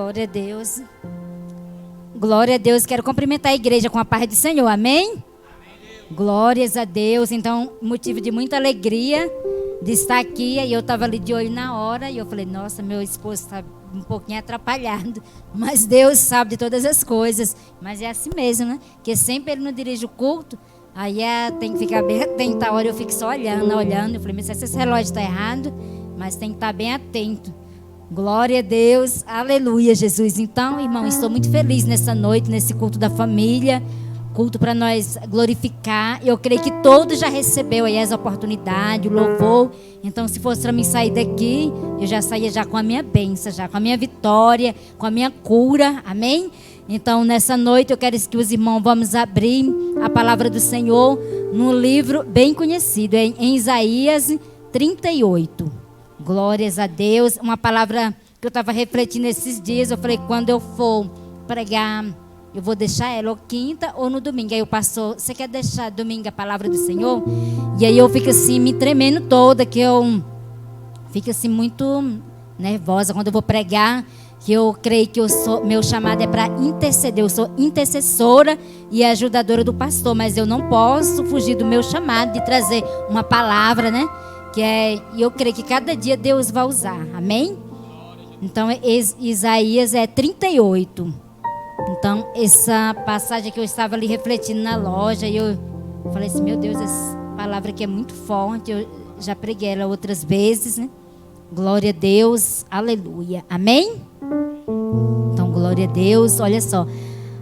Glória a Deus. Glória a Deus. Quero cumprimentar a igreja com a paz do Senhor. Amém? Amém. Glórias a Deus. Então, motivo de muita alegria de estar aqui. E eu estava ali de olho na hora. E eu falei, nossa, meu esposo está um pouquinho atrapalhado. Mas Deus sabe de todas as coisas. Mas é assim mesmo, né? Porque sempre Ele não dirige o culto. Aí tem que ficar bem atento. A hora eu fico só olhando. Eu falei, mas esse relógio está errado. Mas tem que estar bem atento. Glória a Deus, aleluia, Jesus. Então, irmão, estou muito feliz nessa noite, nesse culto da família, culto para nós glorificar. Eu creio que todos já recebeu aí essa oportunidade, o louvor. Então, se fosse para mim sair daqui, eu já saía já com a minha bênção, já com a minha vitória, com a minha cura, amém? Então, nessa noite, eu quero que os irmãos vamos abrir a palavra do Senhor num livro bem conhecido, em Isaías 38. Glórias a Deus. Uma palavra que eu estava refletindo esses dias. Eu falei, quando eu for pregar, eu vou deixar ela ou quinta ou no domingo. Aí o pastor, você quer deixar domingo a palavra do Senhor? E aí eu fico assim, me tremendo toda, que eu fico assim muito nervosa quando eu vou pregar. Que eu creio que meu chamado é para interceder. Eu sou intercessora e ajudadora do pastor. Mas eu não posso fugir do meu chamado de trazer uma palavra, né? E eu creio que cada dia Deus vai usar, amém? Então, Isaías 38. Então, essa passagem que eu estava ali refletindo na loja, e eu falei assim, meu Deus, essa palavra aqui é muito forte, eu já preguei ela outras vezes, né? Glória a Deus, aleluia, amém? Então, glória a Deus, olha só.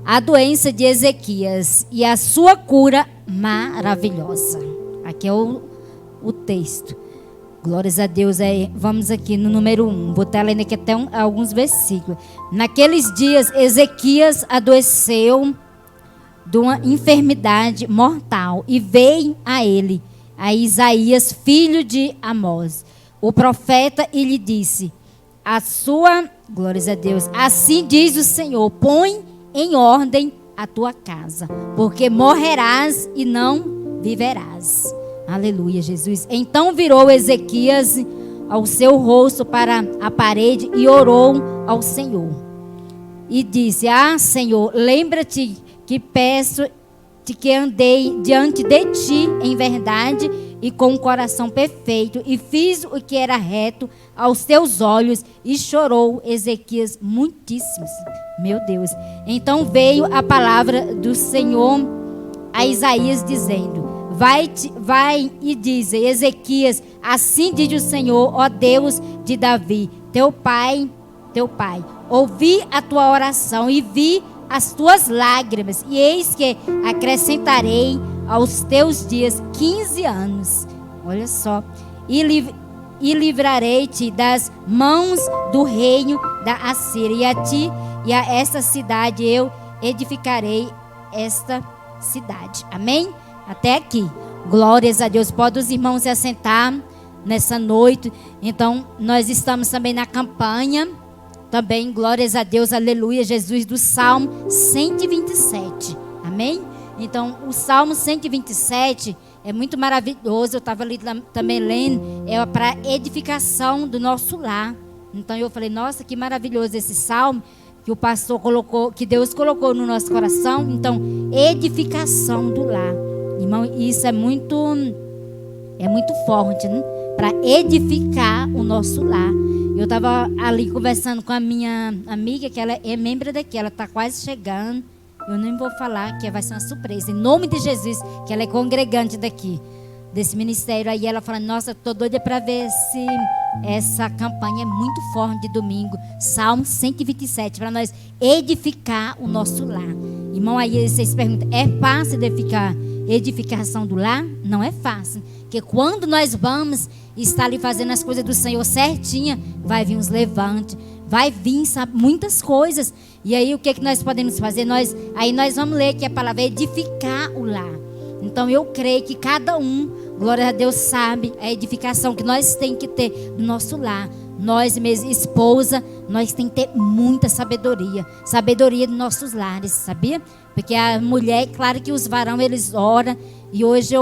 A doença de Ezequias e a sua cura maravilhosa. Aqui é o texto. Glórias a Deus. Vamos aqui no número 1. Vou estar lendo aqui até alguns versículos. Naqueles dias, Ezequias adoeceu de uma enfermidade mortal e veio a ele, a Isaías, filho de Amós, o profeta, e lhe disse: glórias a Deus, assim diz o Senhor, põe em ordem a tua casa, porque morrerás e não viverás. Aleluia, Jesus. Então virou Ezequias ao seu rosto para a parede e orou ao Senhor. E disse: Senhor, lembra-te que peço-te que andei diante de ti em verdade e com um coração perfeito, e fiz o que era reto aos teus olhos. E chorou Ezequias muitíssimo. Meu Deus. Então veio a palavra do Senhor a Isaías dizendo: Vai e diz, Ezequias, assim diz o Senhor, ó Deus de Davi, teu pai, ouvi a tua oração e vi as tuas lágrimas, e eis que acrescentarei aos teus dias 15 anos. Olha só. E livrarei-te das mãos do reino da Assíria, e a ti e a esta cidade eu edificarei esta cidade. Amém? Até aqui. Glórias a Deus. Pode os irmãos se assentar nessa noite. Então, nós estamos também na campanha. Também, glórias a Deus, aleluia, Jesus, do Salmo 127. Amém? Então, o Salmo 127 é muito maravilhoso. Eu estava ali também lendo. É para edificação do nosso lar. Então, eu falei, nossa, que maravilhoso esse Salmo que o pastor colocou, que Deus colocou no nosso coração. Então, edificação do lar. Irmão, isso é muito forte, né? Para edificar o nosso lar. Eu estava ali conversando com a minha amiga, que ela é membro daqui, ela está quase chegando. Eu nem vou falar, que vai ser uma surpresa. Em nome de Jesus, que ela é congregante daqui, desse ministério. Aí ela fala, nossa, eu tô doida para ver se essa campanha é muito forte de domingo. Salmo 127, para nós edificar o nosso lar. Irmão, aí vocês perguntam, é fácil edificação do lar? Não é fácil. Porque quando nós vamos estar ali fazendo as coisas do Senhor certinha, vai vir uns levantes, vai vir, sabe, muitas coisas. E aí o que nós podemos fazer? Nós vamos ler que a palavra é edificar o lar. Então eu creio que cada um, glória a Deus, sabe a edificação que nós temos que ter no nosso lar. Nós mesmo, esposa, nós temos que ter muita sabedoria. Sabedoria dos nossos lares, sabia? Porque a mulher, claro que os varão, eles oram. E hoje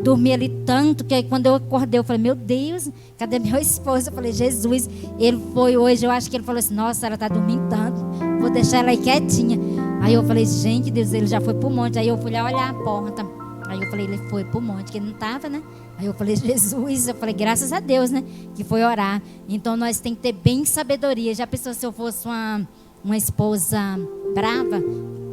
dormi ali tanto, que aí quando eu acordei, eu falei, meu Deus, cadê meu esposo? Eu falei, Jesus, ele foi hoje, eu acho que ele falou assim, nossa, ela está dormindo tanto, vou deixar ela aí quietinha. Aí eu falei, gente, Deus, ele já foi pro monte. Aí eu fui lá olhar a porta. Aí eu falei, ele foi pro monte, que ele não estava, né? Aí eu falei, Jesus, eu falei, graças a Deus, né? Que foi orar. Então nós temos que ter bem sabedoria. Já pensou se eu fosse uma esposa brava?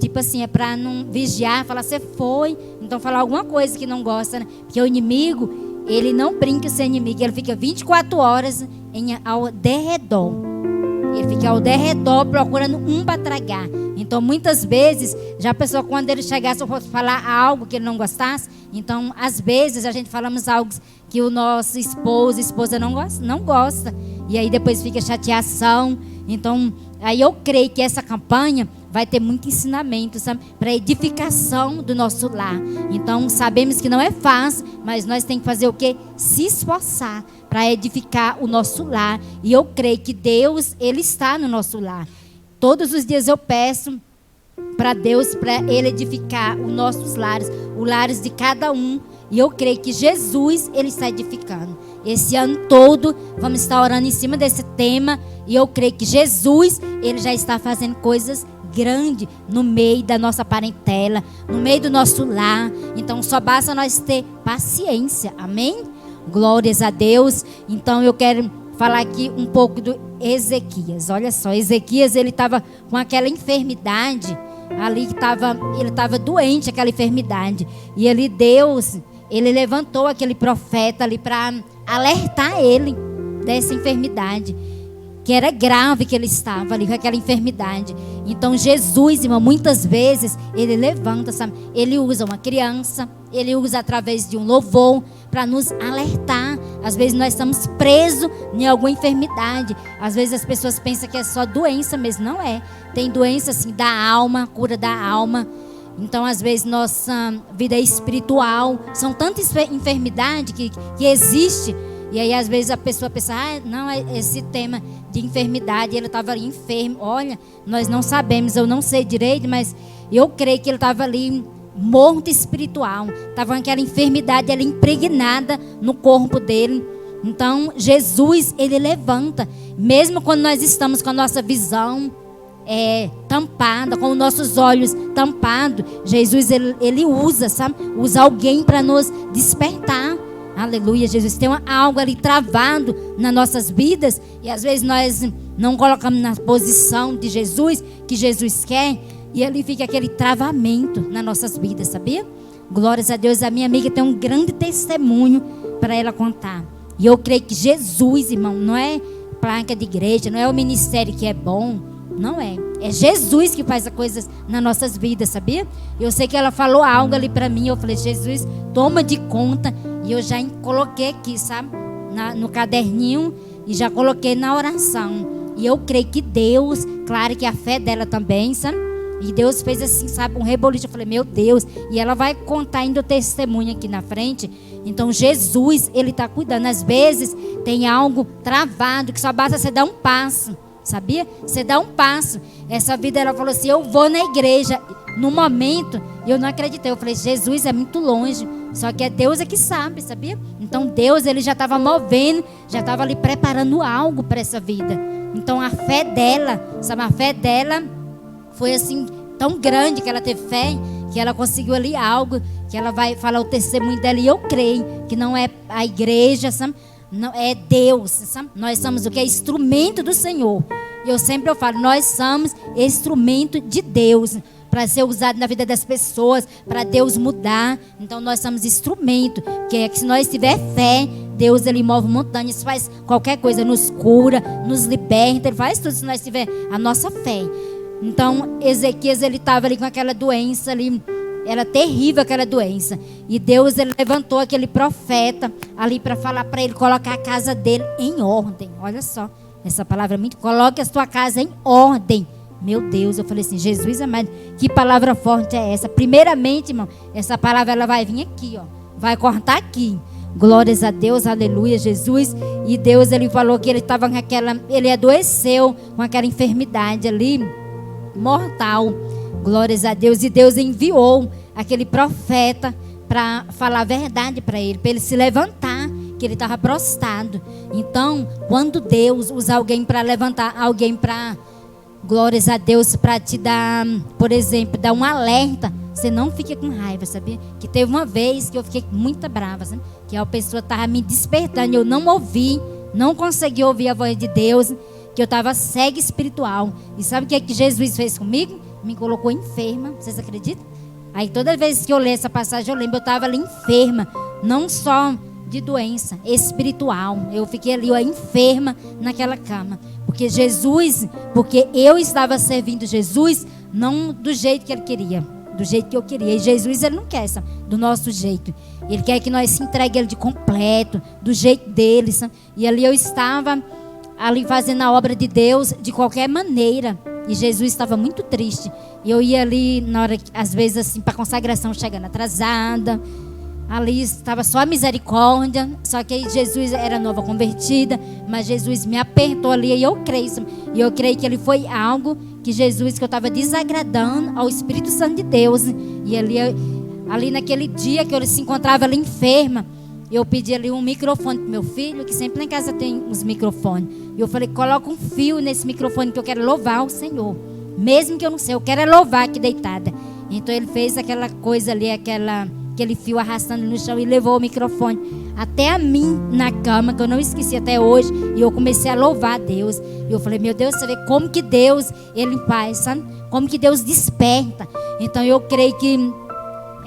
Tipo assim, é para não vigiar, falar, você foi. Então falar alguma coisa que não gosta, né? Porque o inimigo, ele não brinca sem inimigo. Ele fica 24 horas ao derredor. Ele fica ao derredor procurando um para tragar. Então, muitas vezes, já a pessoa, quando ele chegasse, eu fosse falar algo que ele não gostasse. Então, às vezes, a gente falamos algo que o nosso esposa não gosta. E aí depois fica chateação. Então, aí eu creio que essa campanha vai ter muito ensinamento, sabe? Para edificação do nosso lar. Então, sabemos que não é fácil, mas nós temos que fazer o quê? Se esforçar para edificar o nosso lar. E eu creio que Deus, Ele está no nosso lar. Todos os dias eu peço para Deus, para Ele edificar os nossos lares, os lares de cada um. E eu creio que Jesus, Ele está edificando. Esse ano todo, vamos estar orando em cima desse tema. E eu creio que Jesus, Ele já está fazendo coisas grandes no meio da nossa parentela, no meio do nosso lar. Então só basta nós ter paciência. Amém? Glórias a Deus. Então eu quero falar aqui um pouco do Ezequias. Olha só, Ezequias, ele estava com aquela enfermidade ali, ele estava doente, aquela enfermidade. E Deus, ele levantou aquele profeta ali para alertar ele dessa enfermidade, que era grave, que ele estava ali com aquela enfermidade. Então Jesus, irmão, muitas vezes ele levanta, sabe? Ele usa uma criança, ele usa através de um louvor para nos alertar. Às vezes nós estamos presos em alguma enfermidade. Às vezes as pessoas pensam que é só doença, mas não é. Tem doença assim da alma, cura da alma. Então às vezes nossa vida espiritual, são tantas enfermidades que existe. E aí às vezes a pessoa pensa, não, esse tema de enfermidade, ele estava ali enfermo. Olha, nós não sabemos, eu não sei direito, mas eu creio que ele estava ali morto espiritual. Estava com aquela enfermidade ali impregnada no corpo dele. Então Jesus, ele levanta. Mesmo quando nós estamos com a nossa visão tampada, com os nossos olhos tampados, Jesus, ele usa, sabe? Usa alguém para nos despertar. Aleluia, Jesus. Tem algo ali travado nas nossas vidas. E às vezes nós não colocamos na posição de Jesus, que Jesus quer. E ali fica aquele travamento nas nossas vidas, sabia? Glórias a Deus. A minha amiga tem um grande testemunho para ela contar. E eu creio que Jesus, irmão, não é placa de igreja, não é o ministério que é bom. Não é. É Jesus que faz as coisas nas nossas vidas, sabia? Eu sei que ela falou algo ali para mim. Eu falei, Jesus, toma de conta. E eu já coloquei aqui, sabe? No caderninho. E já coloquei na oração. E eu creio que Deus, claro que a fé dela também, sabe? E Deus fez assim, sabe? Um reboliço. Eu falei, meu Deus. E ela vai contar ainda o testemunho aqui na frente. Então Jesus, ele está cuidando. Às vezes tem algo travado que só basta você dar um passo. Sabia? Você dá um passo. Essa vida, ela falou assim, eu vou na igreja. No momento, eu não acreditei. Eu falei, Jesus, é muito longe. Só que é Deus que sabe, sabia? Então Deus, ele já estava movendo, já estava ali preparando algo para essa vida. Então a fé dela, sabe? A fé dela foi assim, tão grande, que ela teve fé, que ela conseguiu ali algo, que ela vai falar o testemunho dela. E eu creio que não é a igreja, sabe? Não, é Deus, sabe? Nós somos o que? Instrumento do Senhor. E eu sempre falo, nós somos instrumento de Deus para ser usado na vida das pessoas, para Deus mudar. Então nós somos instrumento, que é que se nós tiver fé, Deus, ele move montanhas, faz qualquer coisa, nos cura, nos liberta, ele faz tudo se nós tiver a nossa fé. Então Ezequias, ele estava ali com aquela doença ali. Era terrível aquela doença. E Deus, ele levantou aquele profeta ali para falar para ele colocar a casa dele em ordem. Olha só, essa palavra é muito... Coloque a sua casa em ordem. Meu Deus, eu falei assim, Jesus amado, que palavra forte é essa? Primeiramente, irmão, essa palavra ela vai vir aqui, ó. Vai cortar aqui. Glórias a Deus, aleluia, Jesus. E Deus, ele falou que ele estava com aquela... Ele adoeceu com aquela enfermidade ali, mortal. Glórias a Deus. E Deus enviou aquele profeta para falar a verdade para ele se levantar, que ele estava prostrado. Então, quando Deus usa alguém para levantar, alguém para, glórias a Deus, para te dar, por exemplo, dar um alerta, você não fica com raiva, sabia? Que teve uma vez que eu fiquei muito brava, sabe? Que a pessoa estava me despertando, eu não ouvi, não consegui ouvir a voz de Deus, que eu estava cega espiritual. E sabe o que Jesus fez comigo? Me colocou enferma, vocês acreditam? Aí toda vez que eu leio essa passagem, eu lembro, eu estava ali enferma, não só de doença espiritual. Eu fiquei ali, ó, enferma naquela cama. Porque eu estava servindo Jesus, não do jeito que ele queria, do jeito que eu queria. E Jesus, ele não quer, sabe, do nosso jeito. Ele quer que nós se entreguemos ele de completo, do jeito dele, sabe? E ali eu estava ali fazendo a obra de Deus de qualquer maneira. E Jesus estava muito triste. E eu ia ali, na hora, às vezes assim, para consagração, chegando atrasada. Ali estava só a misericórdia. Só que aí Jesus era nova convertida. Mas Jesus me apertou ali e eu creio. E eu creio que ele foi algo que Jesus, que eu estava desagradando ao Espírito Santo de Deus. E ali naquele dia que eu se encontrava ali enferma, eu pedi ali um microfone pro meu filho, que sempre lá em casa tem uns microfones. E eu falei, coloca um fio nesse microfone que eu quero louvar o Senhor. Mesmo que eu não sei, eu quero é louvar aqui deitada. Então ele fez aquela coisa ali, aquele fio arrastando no chão e levou o microfone até a mim na cama, que eu não esqueci até hoje. E eu comecei a louvar a Deus. E eu falei, meu Deus, você vê como que Deus, ele faz, sabe? Como que Deus desperta. Então eu creio que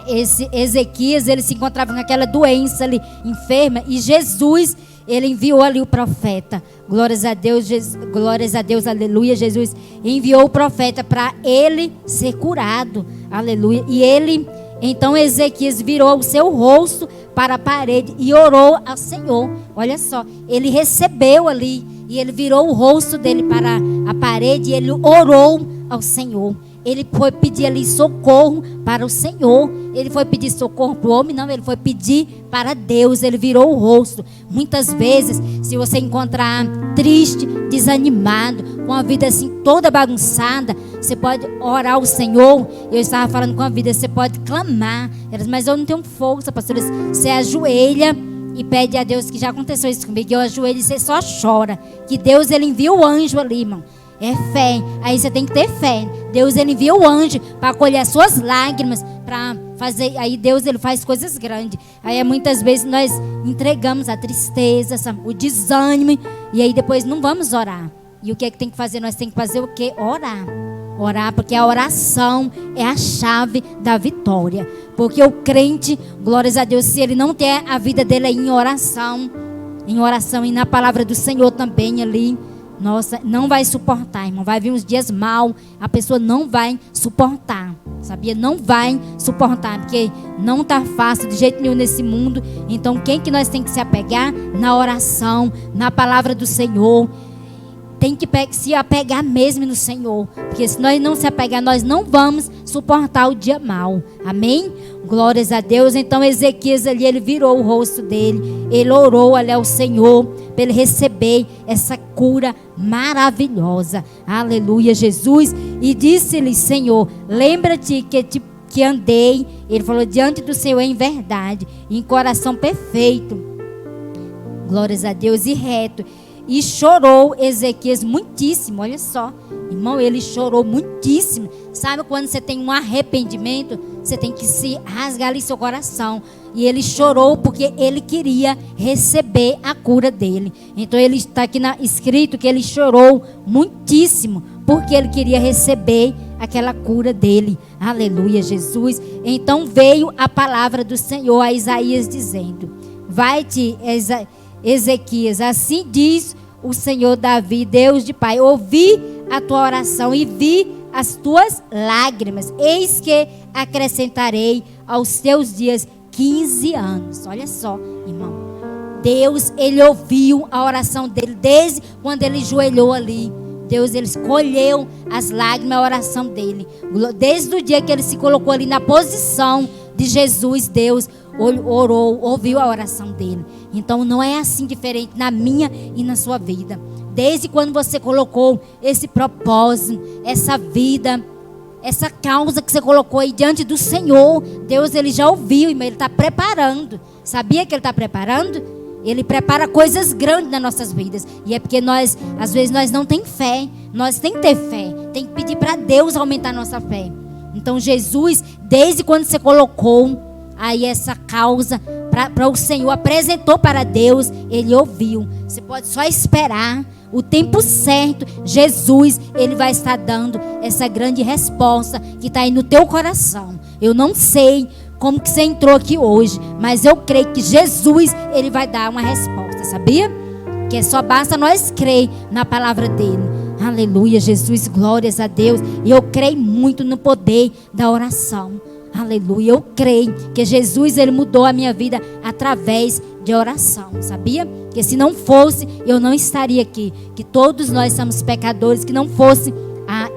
esse Ezequias, ele se encontrava com aquela doença ali, enferma, e Jesus, ele enviou ali o profeta. Glórias a Deus, aleluia. Jesus enviou o profeta para ele ser curado, aleluia. E então Ezequias virou o seu rosto para a parede e orou ao Senhor. Olha só, ele recebeu ali e ele virou o rosto dele para a parede e ele orou ao Senhor. Ele foi pedir ali socorro para o Senhor. Ele foi pedir socorro para o homem, não. Ele foi pedir para Deus. Ele virou o rosto. Muitas vezes, se você encontrar triste, desanimado, com a vida assim toda bagunçada, você pode orar ao Senhor. Eu estava falando com a vida, você pode clamar. Mas eu não tenho força, pastor. Você ajoelha e pede a Deus, que já aconteceu isso comigo. Eu ajoelho e você só chora. Que Deus, ele envia o anjo ali, irmão. É fé. Aí você tem que ter fé. Deus, ele envia o anjo para acolher as suas lágrimas, para fazer. Aí Deus, ele faz coisas grandes. Aí muitas vezes nós entregamos a tristeza, o desânimo, e aí depois não vamos orar. E o que é que tem que fazer? Nós temos que fazer o quê? Orar. Orar, porque a oração é a chave da vitória. Porque o crente, glórias a Deus, se ele não tem a vida dele aí em oração e na palavra do Senhor também ali, nossa, não vai suportar, irmão. Vai vir uns dias mal, a pessoa não vai suportar, sabia? Não vai suportar, porque não está fácil de jeito nenhum nesse mundo. Então, quem que nós tem que se apegar? Na oração, na palavra do Senhor. Tem que se apegar mesmo no Senhor, porque se nós não se apegar, nós não vamos suportar o dia mal. Amém? Glórias a Deus. Então Ezequias ali, ele virou o rosto dele, ele orou ali ao Senhor para ele receber essa cura maravilhosa. Aleluia, Jesus. E disse-lhe, Senhor, lembra-te que andei, ele falou, diante do Senhor em verdade, em coração perfeito, glórias a Deus, e reto. E chorou Ezequias muitíssimo. Olha só, irmão, ele chorou muitíssimo. Sabe quando você tem um arrependimento, você tem que se rasgar ali seu coração. E ele chorou porque ele queria receber a cura dele. Então ele está aqui escrito que ele chorou muitíssimo porque ele queria receber aquela cura dele. Aleluia, Jesus. Então veio a palavra do Senhor a Isaías dizendo: vai-te, Ezequias, assim diz o Senhor Davi, Deus de Pai, ouvi a tua oração e vi as tuas lágrimas. Eis que acrescentarei aos teus dias 15 anos. Olha só, irmão. Deus, ele ouviu a oração dele desde quando ele ajoelhou ali. Deus, ele escolheu as lágrimas, a oração dele. Desde o dia que ele se colocou ali na posição de Jesus, Deus orou, ouviu a oração dele. Então não é assim diferente na minha e na sua vida. Desde quando você colocou esse propósito, essa vida essa causa que você colocou aí diante do Senhor, Deus, Ele já ouviu, irmão, Ele está preparando. Sabia que Ele está preparando? Ele prepara coisas grandes nas nossas vidas. E é porque nós, às vezes, nós não temos fé. Nós temos que ter fé. Tem que pedir para Deus aumentar a nossa fé. Então Jesus, desde quando você colocou aí essa causa para o Senhor, apresentou para Deus, Ele ouviu. Você pode só esperar o tempo certo. Jesus, Ele vai estar dando essa grande resposta que está aí no teu coração. Eu não sei como que você entrou aqui hoje, mas eu creio que Jesus, Ele vai dar uma resposta, sabia? Que só basta nós crer na palavra dEle. Aleluia, Jesus, glórias a Deus. E eu creio muito no poder da oração. Aleluia, eu creio que Jesus, Ele mudou a minha vida através de oração, sabia? Que se não fosse, eu não estaria aqui. Que todos nós somos pecadores, que não fosse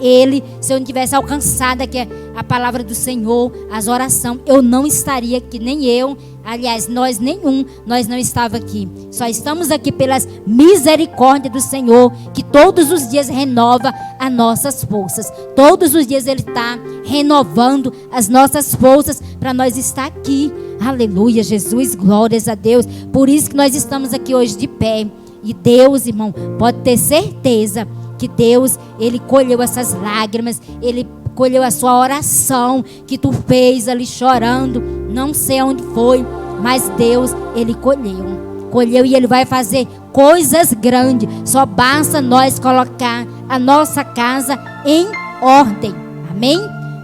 Ele, se eu não tivesse alcançado aqui a palavra do Senhor, as orações, eu não estaria aqui, nem eu, aliás, nós não estava aqui. Só estamos aqui pelas misericórdias do Senhor, que todos os dias renova as nossas forças. Todos os dias Ele está renovando as nossas forças para nós estar aqui. Aleluia, Jesus, glórias a Deus. Por isso que nós estamos aqui hoje de pé. E Deus, irmão, pode ter certeza que Deus, Ele colheu essas lágrimas, Ele colheu a sua oração que tu fez ali chorando, não sei onde foi, mas Deus, Ele colheu e Ele vai fazer coisas grandes. Só basta nós colocar a nossa casa em ordem, amém?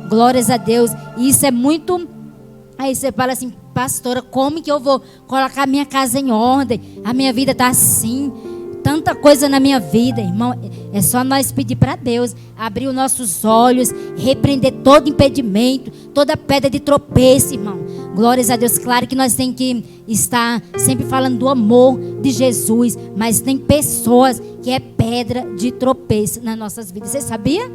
Glórias a Deus. E isso é muito, aí você fala assim, pastora, como que eu vou colocar a minha casa em ordem? A minha vida está assim, tanta coisa na minha vida, irmão. É só nós pedir para Deus abrir os nossos olhos, repreender todo impedimento, toda pedra de tropeço, irmão. Glórias a Deus. Claro que nós temos que estar sempre falando do amor de Jesus, mas tem pessoas que é pedra de tropeço nas nossas vidas. Você sabia?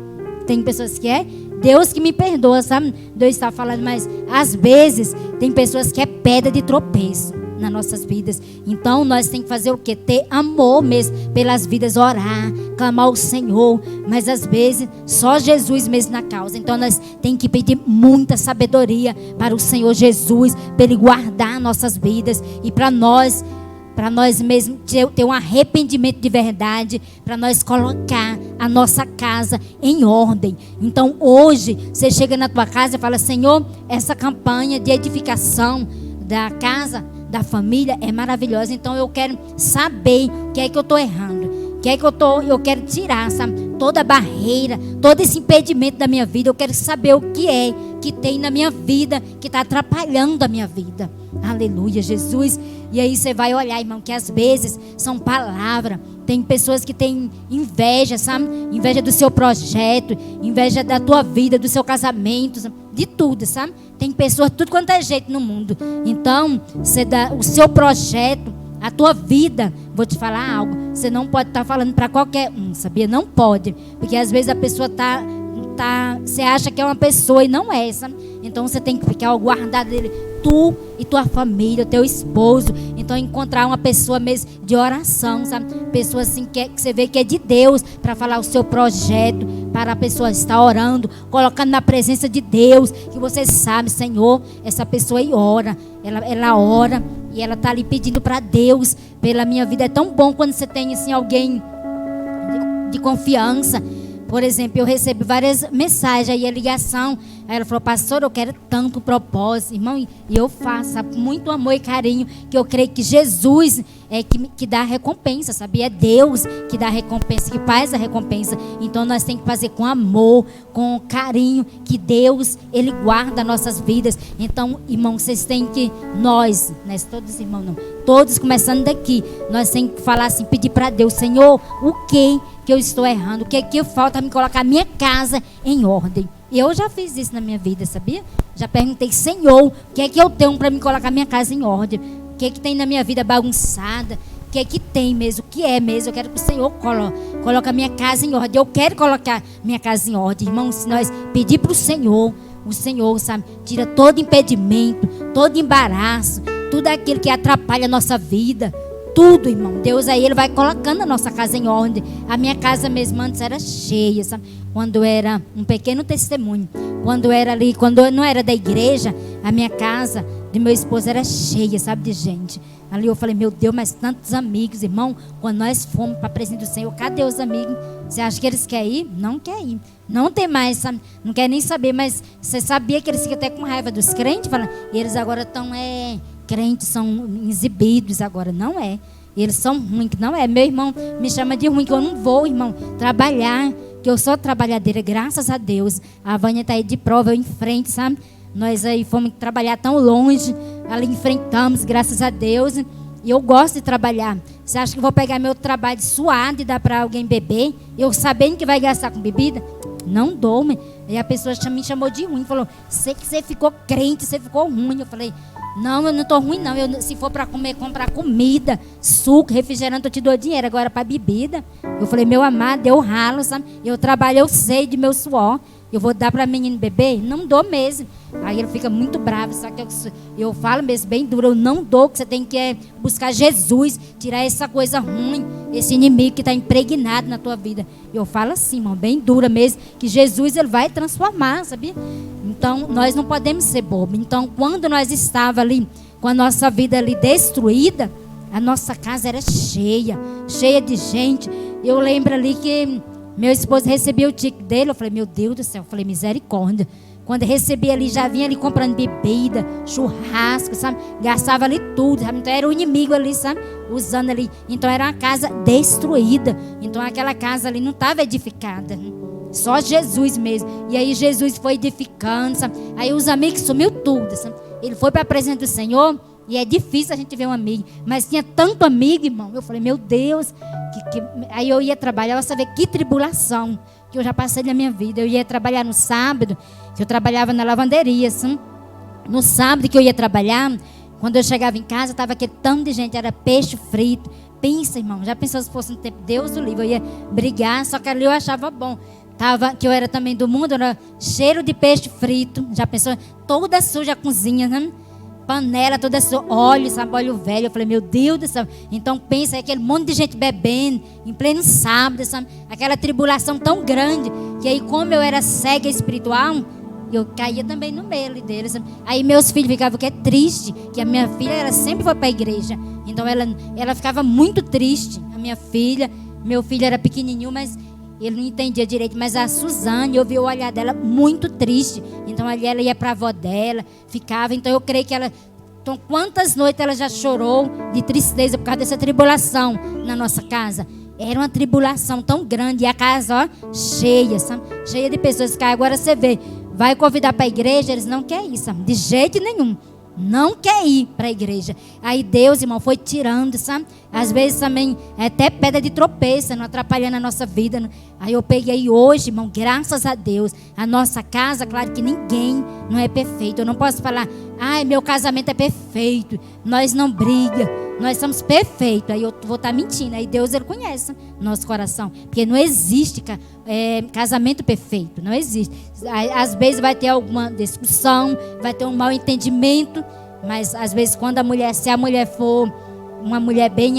Tem pessoas que é Deus que me perdoa, sabe? Deus está falando, mas às vezes tem pessoas que é pedra de tropeço nas nossas vidas. Então nós temos que fazer o quê? Ter amor mesmo pelas vidas, orar, clamar ao Senhor. Mas às vezes só Jesus mesmo na causa. Então nós temos que pedir muita sabedoria para o Senhor Jesus, para Ele guardar nossas vidas e para nós mesmos ter um arrependimento de verdade, para nós colocar a nossa casa em ordem. Então hoje você chega na tua casa e fala: Senhor, essa campanha de edificação da casa, da família é maravilhosa. Então eu quero saber o que é que eu estou errando, o que é que eu quero tirar, sabe? Toda a barreira, todo esse impedimento da minha vida. Eu quero saber o que é que tem na minha vida que está atrapalhando a minha vida. Aleluia, Jesus. E aí você vai olhar, irmão, que às vezes são palavras. Tem pessoas que têm inveja, sabe? Inveja do seu projeto, inveja da tua vida, do seu casamento, sabe? De tudo, sabe? Tem pessoas de tudo quanto é jeito no mundo. Então, você dá o seu projeto, a tua vida. Vou te falar algo. Você não pode estar falando para qualquer um, sabia? Não pode. Porque às vezes a pessoa você acha que é uma pessoa e não é, sabe? Então você tem que ficar guardado dele, tu e tua família, teu esposo. Então encontrar uma pessoa mesmo de oração, sabe? Pessoa assim que você vê que é de Deus, para falar o seu projeto, para a pessoa estar orando, colocando na presença de Deus, que você sabe, Senhor, essa pessoa aí ora, ela ora e ela está ali pedindo para Deus pela minha vida. É tão bom quando você tem assim alguém de confiança. Por exemplo, eu recebo várias mensagens aí, a ligação. Aí ela falou: pastor, eu quero tanto propósito, irmão. E eu faço, sabe, muito amor e carinho, que eu creio que Jesus é que dá a recompensa, sabe? É Deus que dá a recompensa, que faz a recompensa. Então nós temos que fazer com amor, com carinho, que Deus, Ele guarda nossas vidas. Então, irmão, vocês têm que, nós, né, todos irmãos não, todos começando daqui, nós temos que falar assim, pedir para Deus: Senhor, o que eu estou errando? O que falta me colocar a minha casa em ordem? E eu já fiz isso na minha vida, sabia? Já perguntei: Senhor, o que é que eu tenho para me colocar a minha casa em ordem? O que é que tem na minha vida bagunçada? O que é que tem mesmo? O que é mesmo? Eu quero que o Senhor coloque a minha casa em ordem. Eu quero colocar minha casa em ordem. Irmão, se nós pedir para o Senhor, sabe, tira todo impedimento, todo embaraço, tudo aquilo que atrapalha a nossa vida. tudo, irmão. Deus aí, Ele vai colocando a nossa casa em ordem. A minha casa mesmo antes era cheia, sabe? Quando era um pequeno testemunho. Quando eu não era da igreja, a minha casa de meu esposo era cheia, sabe, de gente. Ali eu falei, meu Deus, mas tantos amigos, irmão. Quando nós fomos para a presença do Senhor, cadê os amigos? Você acha que eles querem ir? Não querem ir. Não tem mais, sabe? Não quer nem saber, mas você sabia que eles ficam até com raiva dos crentes? Fala, eles agora estão, crentes são exibidos agora. Não é. Eles são ruins, que não é. Meu irmão me chama de ruim, que eu não vou, irmão, trabalhar, que eu sou trabalhadeira, graças a Deus. A Vânia está aí de prova, eu em frente, sabe? Nós aí fomos trabalhar tão longe, ali enfrentamos, graças a Deus. E eu gosto de trabalhar. Você acha que eu vou pegar meu trabalho suado e dar para alguém beber? Eu sabendo que vai gastar com bebida? Não dou, mãe. Aí a pessoa me chamou de ruim, falou, sei que você ficou crente, você ficou ruim. Eu falei, não, eu não estou ruim não. Se for para comer, comprar comida, suco, refrigerante, eu te dou dinheiro. Agora para bebida. Eu falei, meu amado, eu ralo, sabe? Eu trabalho, eu sei de meu suor. Eu vou dar para menino beber? Não dou mesmo. Aí ele fica muito bravo. Só que eu falo mesmo bem duro. Eu não dou, que você tem que buscar Jesus. Tirar essa coisa ruim. Esse inimigo que está impregnado na tua vida. Eu falo assim, irmão, bem dura mesmo. Que Jesus, Ele vai transformar, sabia? Então, nós não podemos ser bobos. Então, quando nós estávamos ali, com a nossa vida ali destruída, a nossa casa era cheia. Cheia de gente. Eu lembro ali que meu esposo recebia o ticket dele, eu falei, meu Deus do céu, eu falei, misericórdia. Quando eu recebi ali, já vinha ali comprando bebida, churrasco, sabe? Gastava ali tudo, sabe? Então era o inimigo ali, sabe? Usando ali. Então era uma casa destruída. Então aquela casa ali não estava edificada. Só Jesus mesmo. E aí Jesus foi edificando, sabe? Aí os amigos sumiu tudo, sabe? Ele foi para a presença do Senhor. E é difícil a gente ver um amigo. Mas tinha tanto amigo, irmão. Eu falei, meu Deus. Aí eu ia trabalhar, eu sabia que tribulação que eu já passei na minha vida. Eu ia trabalhar no sábado, que eu trabalhava na lavanderia, assim. No sábado que eu ia trabalhar, quando eu chegava em casa, estava aquele tanto de gente, era peixe frito. Pensa, irmão, já pensou se fosse no tempo, Deus do livro, eu ia brigar, só que ali eu achava bom. Que eu era também do mundo, era cheiro de peixe frito. Já pensou? Toda suja a cozinha, né? Panela toda sua, óleo, sabe, óleo velho. Eu falei, meu Deus do céu. Então pensa, aquele monte de gente bebendo em pleno sábado, sabe? Aquela tribulação tão grande, que aí como eu era cega espiritual, eu caía também no meio deles, sabe? Aí meus filhos ficavam triste, que a minha filha, ela sempre foi para a igreja. Então ela ficava muito triste, a minha filha. Meu filho era pequenininho, mas ele não entendia direito, mas a Suzane, eu vi o olhar dela muito triste. Então ali ela ia para a avó dela, ficava. Então eu creio que ela... Então quantas noites ela já chorou de tristeza por causa dessa tribulação na nossa casa. Era uma tribulação tão grande. E a casa, ó, cheia, sabe? Cheia de pessoas que agora você vê, vai convidar para a igreja, eles não querem isso, sabe? De jeito nenhum. Não quer ir para a igreja. Aí Deus, irmão, foi tirando, sabe? Às vezes também é até pedra de tropeço, não atrapalhando a nossa vida. Aí eu peguei hoje, irmão, graças a Deus. A nossa casa, claro que ninguém não é perfeito. Eu não posso falar, ai, meu casamento é perfeito. Nós não briga, nós somos perfeitos. Aí eu vou estar mentindo. Aí Deus, Ele conhece nosso coração. Porque não existe casamento perfeito, não existe. Às vezes vai ter alguma discussão, vai ter um mal entendimento. Mas às vezes quando se a mulher for uma mulher bem,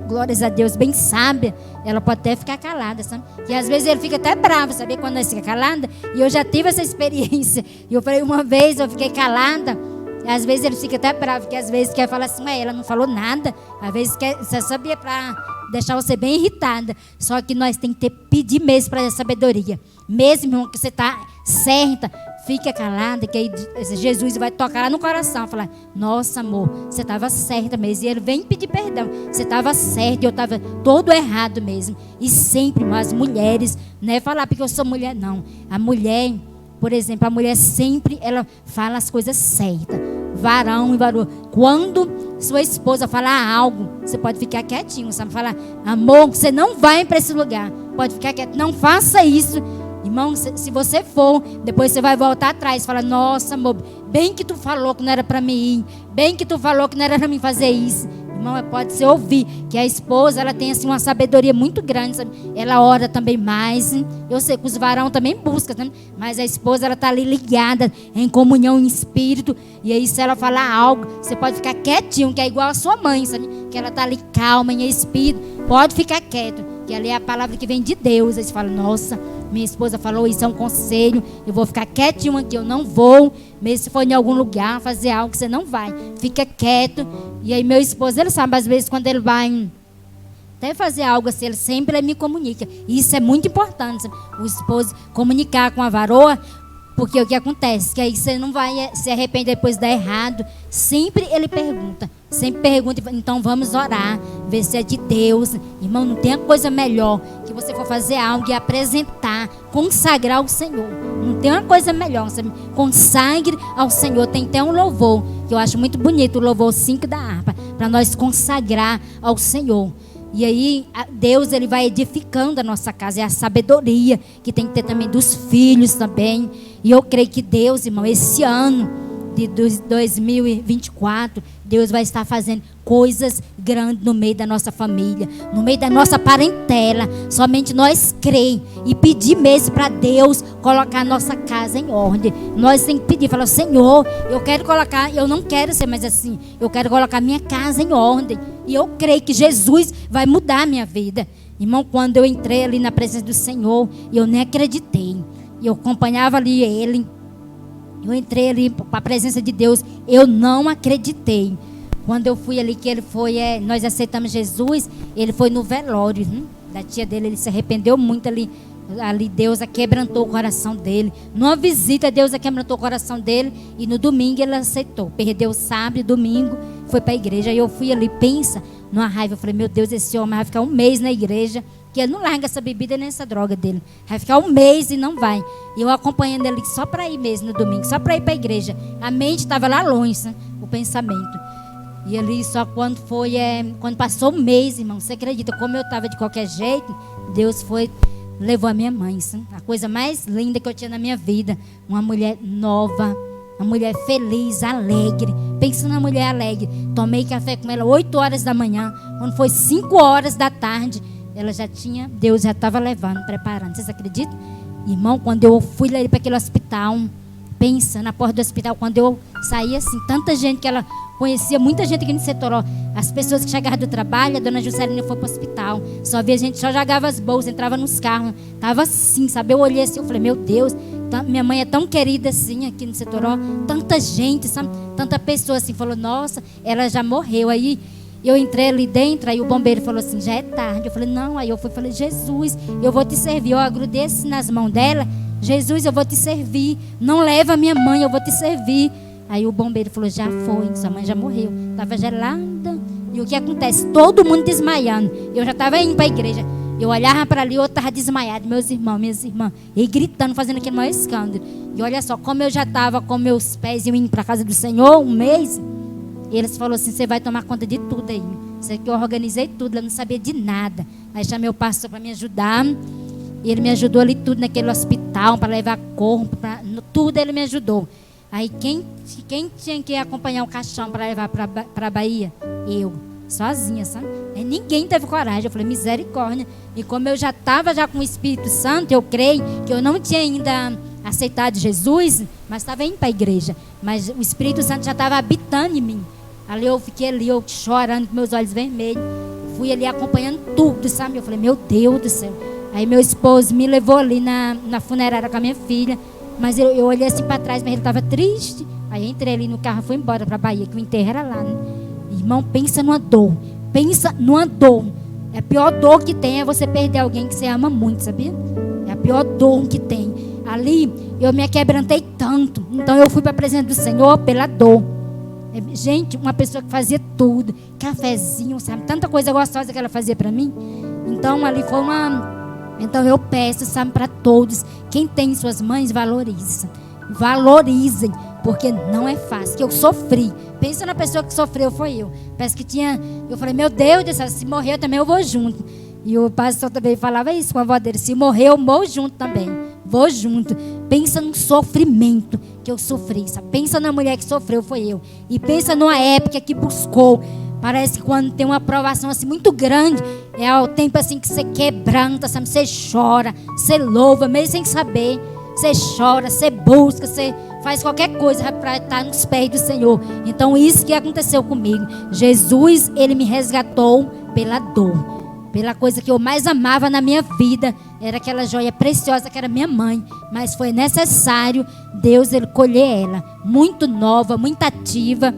glórias a Deus, bem sábia, ela pode até ficar calada, sabe? E às vezes ele fica até bravo, sabe? Quando nós fica calada. E eu já tive essa experiência. E eu falei, uma vez eu fiquei calada. E às vezes ele fica até bravo, porque às vezes quer falar assim, ela não falou nada. Às vezes você sabia para deixar você bem irritada. Só que nós temos que pedir mesmo para a sabedoria. Mesmo, irmão, que você está certa, fica calada, que aí Jesus vai tocar lá no coração, falar, nossa, amor, você estava certa mesmo. E Ele vem pedir perdão. Você estava certa, eu estava todo errado mesmo. E sempre, irmão, as mulheres, não é falar porque eu sou mulher, não. A mulher, por exemplo, a mulher sempre, ela fala as coisas certas. Varão e varoa. Quando sua esposa falar algo, você pode ficar quietinho, sabe? Falar, amor, você não vai para esse lugar. Pode ficar quieto, não faça isso. Irmão, se você for, depois você vai voltar atrás e falar, nossa, amor, bem que tu falou que não era para mim ir, bem que tu falou que não era para mim fazer isso. Irmão, pode ser ouvir que a esposa, ela tem assim uma sabedoria muito grande, sabe? Ela ora também mais. Eu sei que os varão também buscam, sabe? Mas a esposa, ela está ali ligada em comunhão em espírito. E aí, se ela falar algo, você pode ficar quietinho, que é igual a sua mãe, sabe? Que ela está ali calma em espírito. Pode ficar quieto, que ali é a palavra que vem de Deus. Aí você fala, nossa, minha esposa falou isso, é um conselho. Eu vou ficar quietinho aqui, eu não vou. Mesmo se for em algum lugar fazer algo que você não vai, fica quieto. E aí meu esposo, ele sabe, às vezes quando ele vai até fazer algo assim, ele sempre me comunica. E isso é muito importante, sabe? O esposo comunicar com a varoa. Porque o que acontece? Que aí você não vai se arrepender depois de dar errado. Sempre ele pergunta. Sempre pergunta. Então vamos orar. Ver se é de Deus. Irmão, não tem coisa melhor que você for fazer algo e apresentar. Consagrar ao Senhor. Não tem uma coisa melhor. Sabe? Consagre ao Senhor. Tem até um louvor. Que eu acho muito bonito. O louvor 5 da harpa. Para nós consagrar ao Senhor. E aí, Deus, ele vai edificando a nossa casa. É a sabedoria que tem que ter também dos filhos também. E eu creio que Deus, irmão, esse ano de 2024, Deus vai estar fazendo coisas grandes no meio da nossa família, no meio da nossa parentela. Somente nós crer e pedir mesmo para Deus colocar a nossa casa em ordem. Nós temos que pedir, falar, Senhor, eu quero colocar, eu não quero ser mais assim, eu quero colocar minha casa em ordem. E eu creio que Jesus vai mudar a minha vida. Irmão, quando eu entrei ali na presença do Senhor, eu nem acreditei. E eu acompanhava ali ele. Eu entrei ali para a presença de Deus. Eu não acreditei. Quando eu fui ali, que ele foi, nós aceitamos Jesus, ele foi no velório da tia dele. Ele se arrependeu muito ali. Ali Deus quebrantou o coração dele. Numa visita, Deus quebrantou o coração dele. E no domingo ele aceitou. Perdeu o sábado, domingo, foi para a igreja. E eu fui ali, pensa, numa raiva. Eu falei, meu Deus, esse homem vai ficar um mês na igreja. Que ele não larga essa bebida nem essa droga dele. Vai ficar um mês e não vai. E eu acompanhando ele só para ir mesmo no domingo. Só para ir para a igreja. A mente estava lá longe, né? O pensamento. E ali só quando foi, quando passou um mês, irmão, você acredita? Como eu estava de qualquer jeito, Deus foi, levou a minha mãe. Né? A coisa mais linda que eu tinha na minha vida. Uma mulher nova. Uma mulher feliz, alegre. Pensa na mulher alegre. Tomei café com ela 8 horas da manhã. Quando foi 5 horas da tarde, ela já tinha, Deus já estava levando, preparando. Vocês acreditam? Irmão, quando eu fui lá para aquele hospital, pensa na porta do hospital, quando eu saí assim, tanta gente que ela conhecia, muita gente aqui no Setoró. As pessoas que chegavam do trabalho, a dona Juscelina foi para o hospital. Só via gente, só jogava as bolsas, entrava nos carros. Tava assim, sabe? Eu olhei assim, eu falei, meu Deus, minha mãe é tão querida assim aqui no Setoró. Tanta gente, sabe? Tanta pessoa assim, falou, nossa, ela já morreu. Aí eu entrei ali dentro, aí o bombeiro falou assim, já é tarde. Eu falei, não, aí eu fui, falei, Jesus, eu vou te servir. Eu agrudei assim nas mãos dela, Jesus, eu vou te servir. Não leva a minha mãe, eu vou te servir. Aí o bombeiro falou, já foi, sua mãe já morreu. Estava gelada. E o que acontece? Todo mundo desmaiando. Eu já estava indo para a igreja. Eu olhava para ali, eu estava desmaiado. Meus irmãos, minhas irmãs. E gritando, fazendo aquele maior escândalo. E olha só, como eu já estava com meus pés indo para a casa do Senhor, um mês. E eles falaram assim, você vai tomar conta de tudo aí. Sei que eu organizei tudo, eu não sabia de nada. Aí chamei o pastor para me ajudar. E ele me ajudou ali tudo naquele hospital, para levar corpo, tudo ele me ajudou. Aí quem tinha que acompanhar o caixão para levar para a Bahia? Eu, sozinha, sabe? Aí ninguém teve coragem. Eu falei, misericórdia. E como eu já estava com o Espírito Santo, eu creio que eu não tinha ainda aceitado Jesus, mas estava indo para a igreja. Mas o Espírito Santo já estava habitando em mim. Ali eu fiquei ali, eu chorando com meus olhos vermelhos. Fui ali acompanhando tudo, sabe? Eu falei, meu Deus do céu. Aí meu esposo me levou ali na funerária com a minha filha. Mas eu olhei assim para trás, mas ele estava triste. Aí entrei ali no carro e fui embora para a Bahia, que o enterro era lá. Né? Irmão, pensa numa dor. Pensa numa dor. A pior dor que tem é você perder alguém que você ama muito, sabia? É a pior dor que tem. Ali eu me quebrantei tanto. Então eu fui para a presença do Senhor pela dor. Gente, uma pessoa que fazia tudo, cafezinho, sabe? Tanta coisa gostosa que ela fazia para mim. Então ali foi uma... Então eu peço, sabe, para todos, quem tem suas mães, valorizem, porque não é fácil, que eu sofri. Pensa na pessoa que sofreu, foi eu. Parece que eu falei, meu Deus do céu, se morrer também eu vou junto. E o pastor também falava isso com a avó dele, se morrer eu morro junto também, vou junto. Pensa no sofrimento que eu sofri, sabe? Pensa na mulher que sofreu, foi eu. E pensa numa época que buscou Parece que quando tem uma aprovação assim muito grande, é o tempo assim que você quebranta, sabe? Você chora, você louva, mesmo sem saber. Você chora, você busca, você faz qualquer coisa para estar nos pés do Senhor. Então isso que aconteceu comigo. Jesus, ele me resgatou pela dor. Pela coisa que eu mais amava na minha vida. Era aquela joia preciosa que era minha mãe. Mas foi necessário Deus, ele colher ela. Muito nova, muito ativa.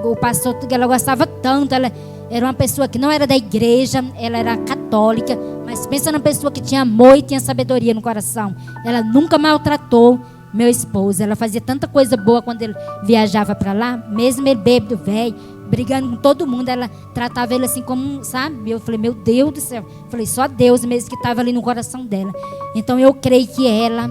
O pastor, ela gostava tanto. Ela era uma pessoa que não era da igreja. Ela era católica. Mas pensa numa pessoa que tinha amor e tinha sabedoria no coração. Ela nunca maltratou meu esposo. Ela fazia tanta coisa boa quando ele viajava para lá. Mesmo ele bêbado, velho, brigando com todo mundo, ela tratava ele assim como, sabe? Eu falei, meu Deus do céu. Eu falei, só Deus mesmo que estava ali no coração dela. Então eu creio que ela,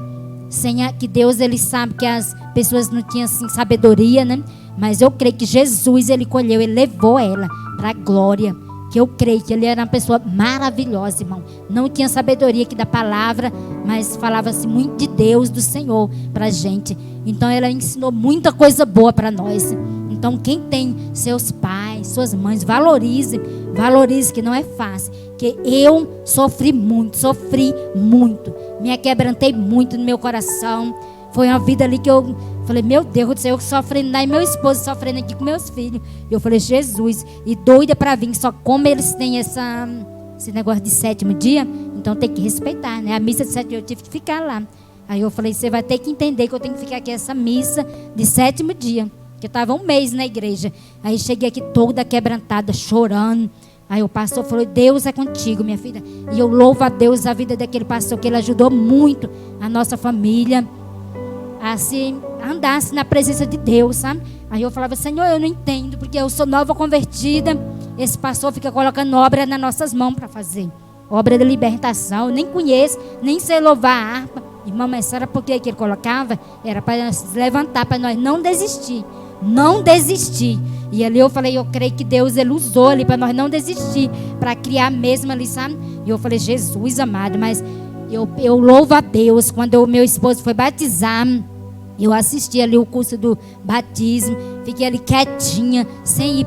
que Deus, ele sabe que as pessoas não tinham assim sabedoria, né? Mas eu creio que Jesus, ele colheu, ele levou ela para a glória. Que eu creio que ele era uma pessoa maravilhosa, irmão. Não tinha sabedoria aqui da palavra, mas falava-se muito de Deus, do Senhor pra gente. Então ela ensinou muita coisa boa para nós. Então quem tem seus pais, suas mães, valorize que não é fácil. Que eu sofri muito, me quebrantei muito no meu coração. Foi uma vida ali que eu falei, meu Deus do céu, eu sofrendo lá e meu esposo sofrendo aqui com meus filhos. E eu falei, Jesus, e doida para vir, só como eles têm esse negócio de 7º dia, então tem que respeitar, né? A missa de 7º dia eu tive que ficar lá. Aí eu falei, você vai ter que entender que eu tenho que ficar aqui essa missa de 7º dia. Que eu estava um mês na igreja. Aí cheguei aqui toda quebrantada, chorando. Aí o pastor falou, Deus é contigo, minha filha. E eu louvo a Deus a vida daquele pastor, que ele ajudou muito a nossa família a se andasse na presença de Deus, sabe? Aí eu falava, Senhor, eu não entendo, porque eu sou nova convertida. Esse pastor fica colocando obra nas nossas mãos para fazer. Obra de libertação, eu nem conheço, nem sei louvar a harpa. Irmã, mas era porque que ele colocava? Era para nós levantar, para nós não desistir. Não desistir. E ali eu falei, eu creio que Deus, ele usou ali para nós não desistir, para criar mesmo ali, sabe? E eu falei, Jesus amado, mas eu louvo a Deus. Quando o meu esposo foi batizar, eu assisti ali o curso do batismo, fiquei ali quietinha, sem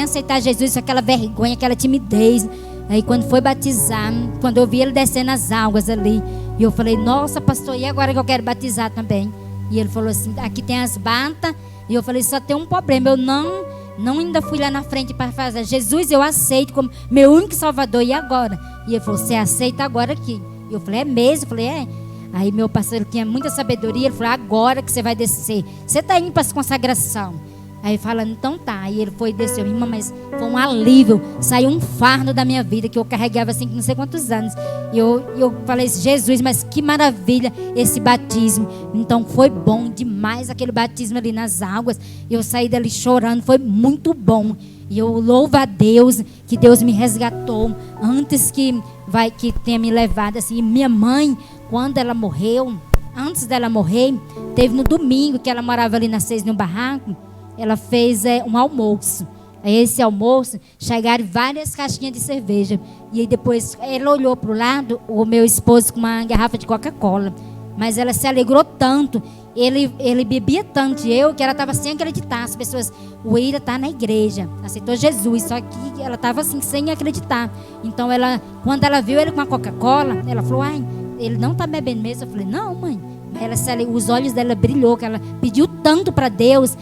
aceitar Jesus, com aquela vergonha, aquela timidez. Aí quando foi batizar, quando eu vi ele descendo as águas ali, e eu falei, nossa pastor, e agora que eu quero batizar também? E ele falou assim, aqui tem as batas. E eu falei, só tem um problema, eu não ainda fui lá na frente para fazer. Jesus, eu aceito como meu único salvador, e agora? E ele falou, você aceita agora aqui? E eu falei, é mesmo? Eu falei, é. Aí meu pastor tinha muita sabedoria, ele falou, agora que você vai descer. Você está indo para essa consagração. Aí falando, então tá. Aí ele foi e desceu, irmã, mas foi um alívio. Saiu um fardo da minha vida que eu carregava assim, não sei quantos anos. E eu falei, Jesus, mas que maravilha esse batismo. Então foi bom demais aquele batismo ali nas águas. Eu saí dali chorando, foi muito bom. E eu louvo a Deus, que Deus me resgatou antes que tenha me levado assim. E minha mãe, quando ela morreu, antes dela morrer, teve no domingo que ela morava ali na 6 no barraco. Ela fez um almoço. Aí esse almoço, chegaram várias caixinhas de cerveja. E aí depois, ela olhou para o lado, o meu esposo com uma garrafa de Coca-Cola. Mas ela se alegrou tanto, ele bebia tanto, que ela estava sem acreditar. As pessoas, o Ira está na igreja, aceitou Jesus, só que ela estava assim, sem acreditar. Então, quando ela viu ele com a Coca-Cola, ela falou, ai, ele não está bebendo mesmo. Eu falei, não, mãe. Os olhos dela brilhou, que ela pediu tanto para Deus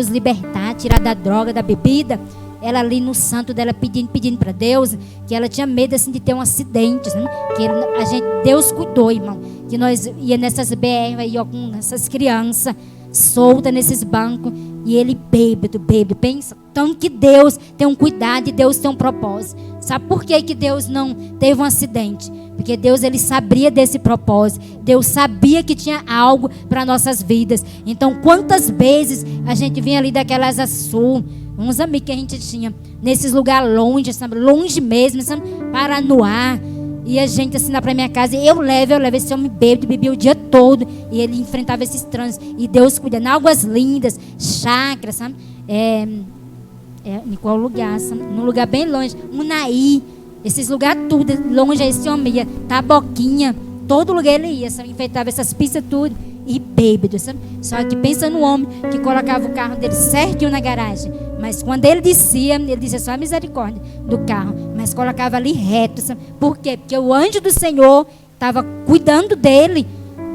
libertar, tirar da droga, da bebida. Ela ali no santo dela pedindo para Deus, que ela tinha medo assim de ter um acidente, né? Que Deus cuidou, irmão, que nós ia nessas BR aí, ó, com essas crianças soltas nesses bancos, e ele bêbado, pensa, tanto que Deus tem um cuidado e Deus tem um propósito. Sabe por que Deus não teve um acidente? Porque Deus, ele sabia desse propósito. Deus sabia que tinha algo para nossas vidas. Então, quantas vezes a gente vinha ali daquela Asa Sul, uns amigos que a gente tinha, nesses lugares longe, sabe? Longe mesmo, sabe? Paranoá. E a gente assim lá para minha casa, eu levo esse homem bebia o dia todo. E ele enfrentava esses trânsitos. E Deus cuidando, águas lindas, chácaras, sabe? Em qual lugar? Sabe? Num lugar bem longe, Unaí. Esses lugares tudo longe, esse homem ia, Taboquinha, todo lugar ele ia, sabe? Enfeitava essas pistas tudo. e bêbado, sabe? Só que pensa no homem que colocava o carro dele certinho na garagem. Mas quando ele dizia só a misericórdia do carro. Mas colocava ali reto, sabe? Por quê? Porque o anjo do Senhor estava cuidando dele.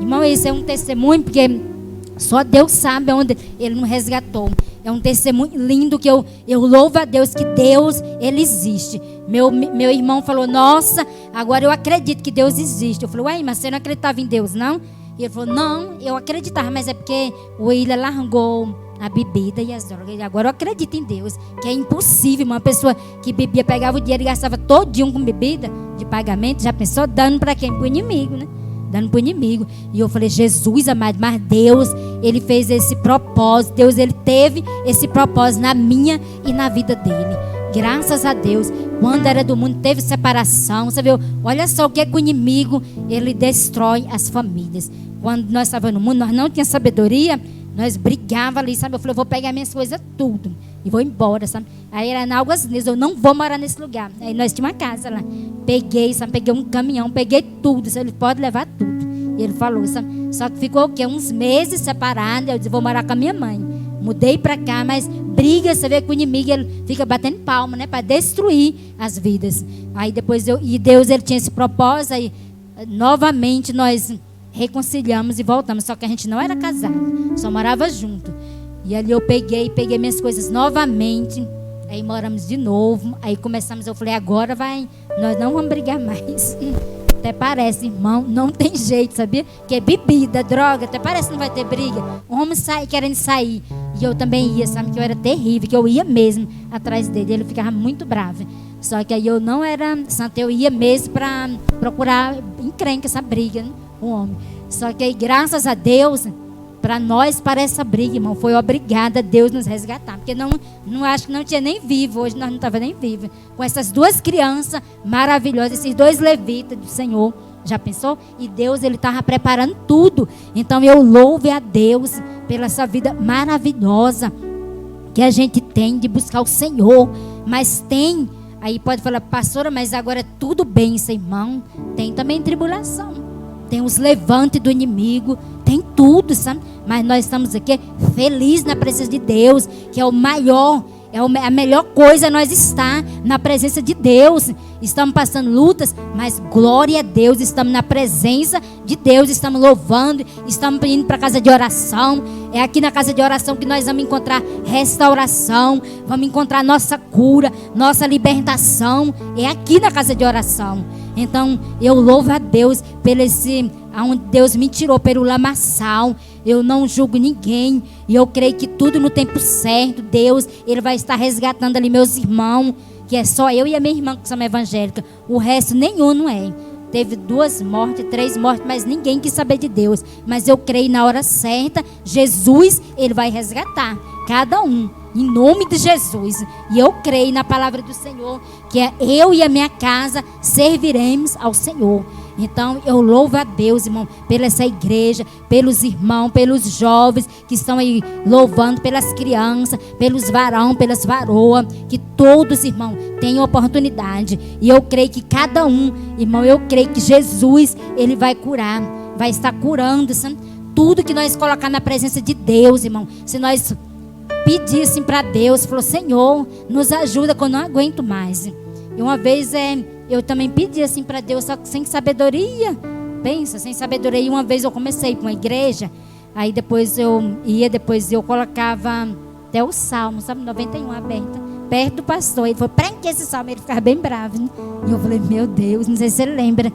Irmão, esse é um testemunho, porque só Deus sabe onde ele nos resgatou. É um testemunho lindo que eu louvo a Deus, que Deus, Ele existe. Meu irmão falou, nossa, agora eu acredito que Deus existe. Eu falei, ué, mas você não acreditava em Deus, não? E ele falou, não, eu acreditava, mas é porque o William largou a bebida e as drogas. Agora eu acredito em Deus, que é impossível uma pessoa que bebia, pegava o dinheiro e gastava todinho com bebida de pagamento. Já pensou? Dando para quem? Para o inimigo, né? Dando para o inimigo. E eu falei, Jesus amado, mas Deus, Ele fez esse propósito. Deus, Ele teve esse propósito na minha e na vida dele. Graças a Deus. Quando era do mundo, teve separação. Você viu? Olha só o que é que o inimigo, ele destrói as famílias. Quando nós estávamos no mundo, nós não tínhamos sabedoria. Nós brigávamos ali, sabe? Eu falei, eu vou pegar minhas coisas tudo e vou embora, sabe? Aí era na Águas Lindas, eu não vou morar nesse lugar. Aí nós tínhamos uma casa lá. Peguei, sabe? Peguei um caminhão, peguei tudo. Sabe? Ele pode levar tudo. E ele falou, sabe? Só que ficou o quê? Uns meses separado. Eu disse, vou morar com a minha mãe. Mudei pra cá, mas briga, você vê que o inimigo, ele fica batendo palma, né? Para destruir as vidas. Aí depois e Deus, ele tinha esse propósito. Aí novamente nós reconciliamos e voltamos. Só que a gente não era casado, só morava junto. E ali eu peguei minhas coisas novamente. Aí moramos de novo. Aí começamos, eu falei, agora nós não vamos brigar mais. Até parece, irmão, não tem jeito, sabia? Que é bebida, droga, até parece que não vai ter briga. O homem sai querendo sair. E eu também ia, sabe? Que eu era terrível, que eu ia mesmo atrás dele. Ele ficava muito bravo. Só que aí eu não era santa, eu ia mesmo para procurar encrenca, essa briga, né? O homem. Só que aí, graças a Deus, para nós, para essa briga, irmão, foi obrigada a Deus nos resgatar. Porque não acho que não tinha nem vivo, hoje nós não estávamos nem vivos. Com essas duas crianças maravilhosas, esses dois levitas do Senhor. Já pensou? E Deus, Ele estava preparando tudo. Então eu louvo a Deus pela essa vida maravilhosa que a gente tem de buscar o Senhor. Mas tem, aí pode falar, pastora, mas agora é tudo bem, seu irmão. Tem também tribulação. Tem os levantes do inimigo, tem tudo, sabe? Mas nós estamos aqui felizes na presença de Deus, que é o maior, a melhor coisa nós estar na presença de Deus. Estamos passando lutas, mas glória a Deus, estamos na presença de Deus, estamos louvando, estamos indo para a casa de oração. É aqui na casa de oração que nós vamos encontrar restauração, vamos encontrar nossa cura, nossa libertação. É aqui na casa de oração. Então, eu louvo a Deus pelo aonde Deus me tirou pelo lamaçal. Eu não julgo ninguém. E eu creio que tudo no tempo certo, Deus, Ele vai estar resgatando ali meus irmãos. Que é só eu e a minha irmã que somos evangélicas. O resto nenhum não é. Teve 2 mortes, 3 mortes, mas ninguém quis saber de Deus. Mas eu creio na hora certa, Jesus, Ele vai resgatar cada um. Em nome de Jesus. E eu creio na palavra do Senhor, que é eu e a minha casa serviremos ao Senhor. Então eu louvo a Deus, irmão, pela essa igreja, pelos irmãos, pelos jovens que estão aí louvando, pelas crianças, pelos varão, pelas varoas, que todos, irmão, tenham oportunidade. E eu creio que cada um, irmão, eu creio que Jesus, Ele vai curar, vai estar curando, sabe? Tudo que nós colocar na presença de Deus, irmão. Se nós pedir assim para Deus, falou, Senhor, nos ajuda, que eu não aguento mais. E uma vez eu também pedi assim para Deus, só que sem sabedoria. Pensa, sem sabedoria. E uma vez eu comecei para uma igreja, aí depois eu colocava até o Salmo, sabe, 91 aberta, perto do pastor. Ele falou, prende esse salmo, ele ficava bem bravo, né? E eu falei, meu Deus, não sei se ele lembra.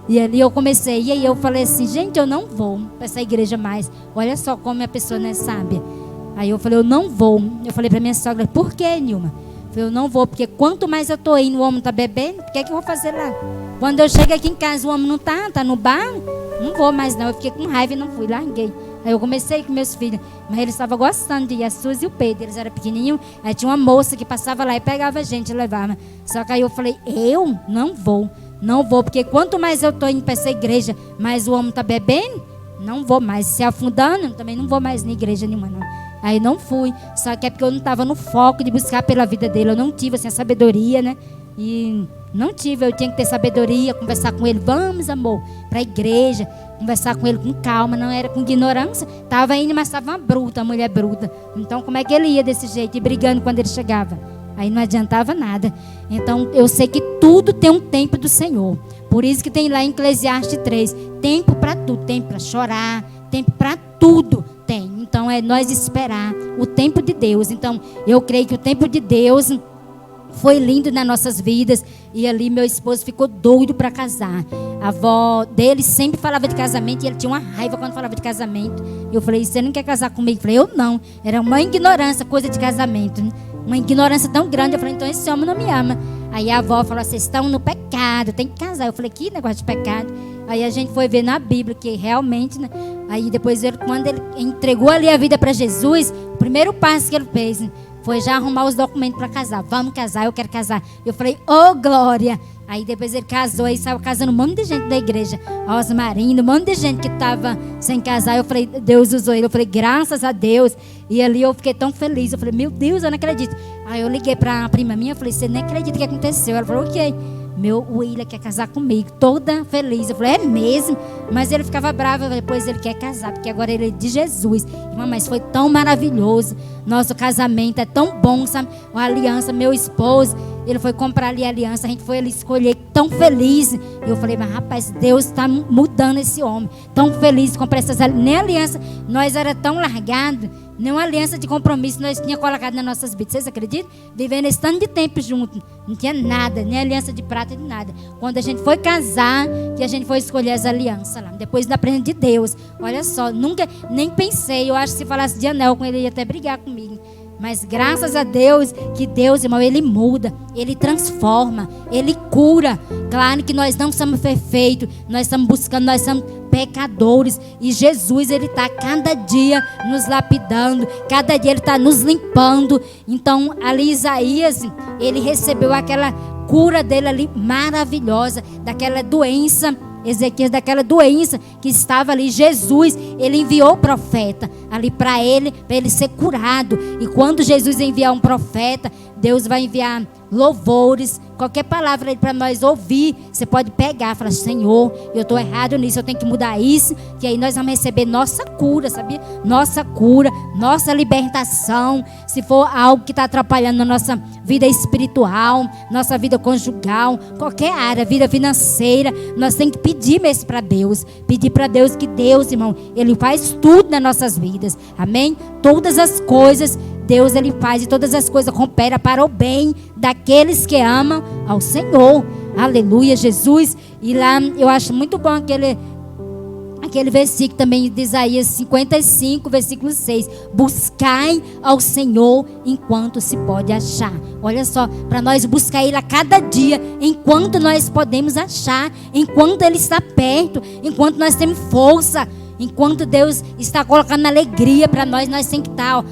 E ali eu comecei, e aí eu falei assim, gente, eu não vou para essa igreja mais. Olha só como a pessoa não é sábia. Aí eu falei, eu não vou. Eu falei para minha sogra, por que, Nilma? Eu falei, eu não vou, porque quanto mais eu estou indo, o homem está bebendo, o que é que eu vou fazer lá? Quando eu chego aqui em casa, o homem não está no bar, não vou mais não. Eu fiquei com raiva e não fui, larguei. Aí eu comecei com meus filhos, mas eles estavam gostando de ir, a Suzy e o Pedro, eles eram pequenininhos. Aí tinha uma moça que passava lá e pegava a gente e levava. Só que aí eu falei, eu não vou, porque quanto mais eu estou indo para essa igreja, mais o homem está bebendo, não vou mais. Se afundando, também não vou mais na igreja nenhuma não. Aí não fui, só que é porque eu não estava no foco de buscar pela vida dele. Eu não tive assim a sabedoria, né? E não tive, eu tinha que ter sabedoria, conversar com ele. Vamos, amor, para a igreja, conversar com ele com calma, não era com ignorância. Estava indo, mas estava uma bruta, uma mulher bruta. Então como é que ele ia desse jeito, e brigando quando ele chegava? Aí não adiantava nada. Então eu sei que tudo tem um tempo do Senhor. Por isso que tem lá em Eclesiastes 3, tempo para tudo, tempo para chorar, tempo para tudo tem. Então é nós esperar o tempo de Deus. Então eu creio que o tempo de Deus foi lindo nas nossas vidas. E ali meu esposo ficou doido para casar. A avó dele sempre falava de casamento, e ele tinha uma raiva quando falava de casamento. E eu falei, você não quer casar comigo? Eu falei, eu não. Era uma ignorância, coisa de casamento, né? Uma ignorância tão grande. Eu falei, então esse homem não me ama. Aí a avó falou, vocês estão no pecado, tem que casar. Eu falei, que negócio de pecado? Aí a gente foi ver na Bíblia que realmente, né? Aí depois quando ele entregou ali a vida para Jesus, o primeiro passo que ele fez, né, foi já arrumar os documentos para casar. Vamos casar, eu quero casar. Eu falei, ô glória. Aí depois ele casou, aí estava casando um monte de gente da igreja, Osmarino, um monte de gente que estava sem casar. Eu falei, Deus usou ele. Eu falei, graças a Deus. E ali eu fiquei tão feliz. Eu falei, meu Deus, eu não acredito. Aí eu liguei para a prima minha, eu falei, você nem acredita o que aconteceu? Ela falou, ok. Meu William quer casar comigo, toda feliz. Eu falei, é mesmo? Mas ele ficava bravo, depois ele quer casar, porque agora ele é de Jesus. Mas foi tão maravilhoso. Nosso casamento é tão bom, sabe? Uma aliança, meu esposo, ele foi comprar ali a aliança, a gente foi ali escolher, tão feliz. Eu falei, mas rapaz, Deus está mudando esse homem. Tão feliz, comprar essas alianças. Nem aliança, nós era tão largado, nem uma aliança de compromisso nós tínhamos colocado nas nossas vidas. Vocês acreditam? Vivendo esse tanto de tempo junto, não tinha nada, nem aliança de prata, nem nada. Quando a gente foi casar, que a gente foi escolher as alianças lá, depois da presença de Deus. Olha só, nunca, nem pensei, eu acho que se falasse de anel com ele, ele ia até brigar comigo. Mas graças a Deus, que Deus, irmão, Ele muda, Ele transforma, Ele cura. Claro que nós não somos perfeitos, nós estamos buscando, nós somos pecadores. E Jesus, Ele está cada dia nos lapidando, cada dia Ele está nos limpando. Então, ali Isaías, ele recebeu aquela cura dele ali, maravilhosa, daquela doença. Ezequias, daquela doença que estava ali, Jesus, ele enviou o profeta ali para ele ser curado. E quando Jesus enviar um profeta, Deus vai enviar louvores, qualquer palavra para nós ouvir. Você pode pegar e falar, Senhor, eu estou errado nisso, eu tenho que mudar isso. Que aí nós vamos receber nossa cura, sabia? Nossa cura, nossa libertação. Se for algo que está atrapalhando na nossa vida espiritual, nossa vida conjugal, qualquer área, vida financeira, nós temos que pedir mesmo para Deus. Pedir para Deus, que Deus, irmão, Ele faz tudo nas nossas vidas. Amém? Todas as coisas Deus, Ele faz, e todas as coisas cooperam para o bem daqueles que amam ao Senhor. Aleluia, Jesus. E lá eu acho muito bom aquele versículo também de Isaías 55, versículo 6. Buscai ao Senhor enquanto se pode achar. Olha só, para nós buscar Ele a cada dia, enquanto nós podemos achar, enquanto Ele está perto, enquanto nós temos força. Enquanto Deus está colocando alegria para nós temos que estar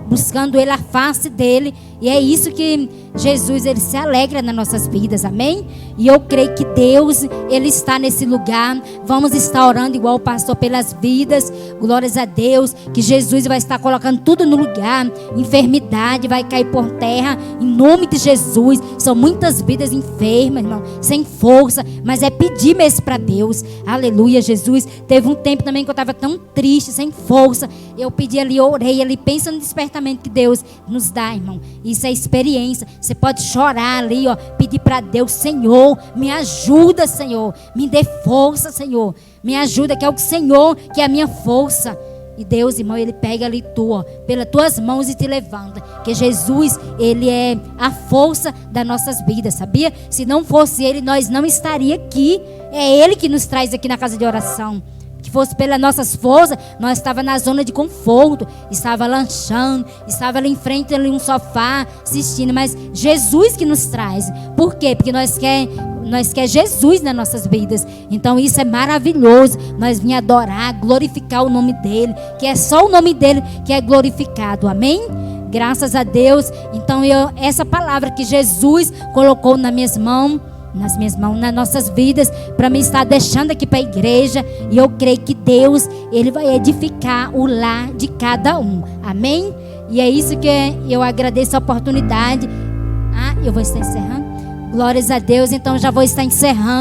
buscando Ele, a face dEle. E é isso que Jesus, Ele se alegra nas nossas vidas, amém? E eu creio que Deus, Ele está nesse lugar. Vamos estar orando igual o pastor pelas vidas, glórias a Deus, que Jesus vai estar colocando tudo no lugar. Enfermidade vai cair por terra, em nome de Jesus. São muitas vidas enfermas, irmão, sem força, mas é pedir mesmo para Deus. Aleluia, Jesus. Teve um tempo também que eu estava tão triste, sem força. Eu pedi ali, orei ali, pensa no despertamento que Deus nos dá, irmão. Isso é experiência. Você pode chorar ali, ó, pedir para Deus, Senhor, me ajuda, Senhor, me dê força, Senhor, me ajuda, que é o Senhor que é a minha força. E Deus, irmão, Ele pega ali ó, pelas tuas mãos e te levanta. Que Jesus, Ele é a força das nossas vidas, sabia? Se não fosse Ele, nós não estaríamos aqui. É Ele que nos traz aqui na casa de oração. Que fosse pelas nossas forças, nós estava na zona de conforto, estava lanchando, estava ali em frente ali um sofá assistindo, mas Jesus que nos traz. Por quê? Porque nós quer Jesus nas nossas vidas. Então isso é maravilhoso. Nós vim adorar, glorificar o nome dEle, que é só o nome dEle que é glorificado. Amém? Graças a Deus. Então essa palavra que Jesus colocou nas minhas mãos, nas nossas vidas, para mim estar deixando aqui para a igreja. E eu creio que Deus, Ele vai edificar o lar de cada um. Amém? E é isso que eu agradeço a oportunidade. Eu vou estar encerrando. Glórias a Deus. Então já vou estar encerrando.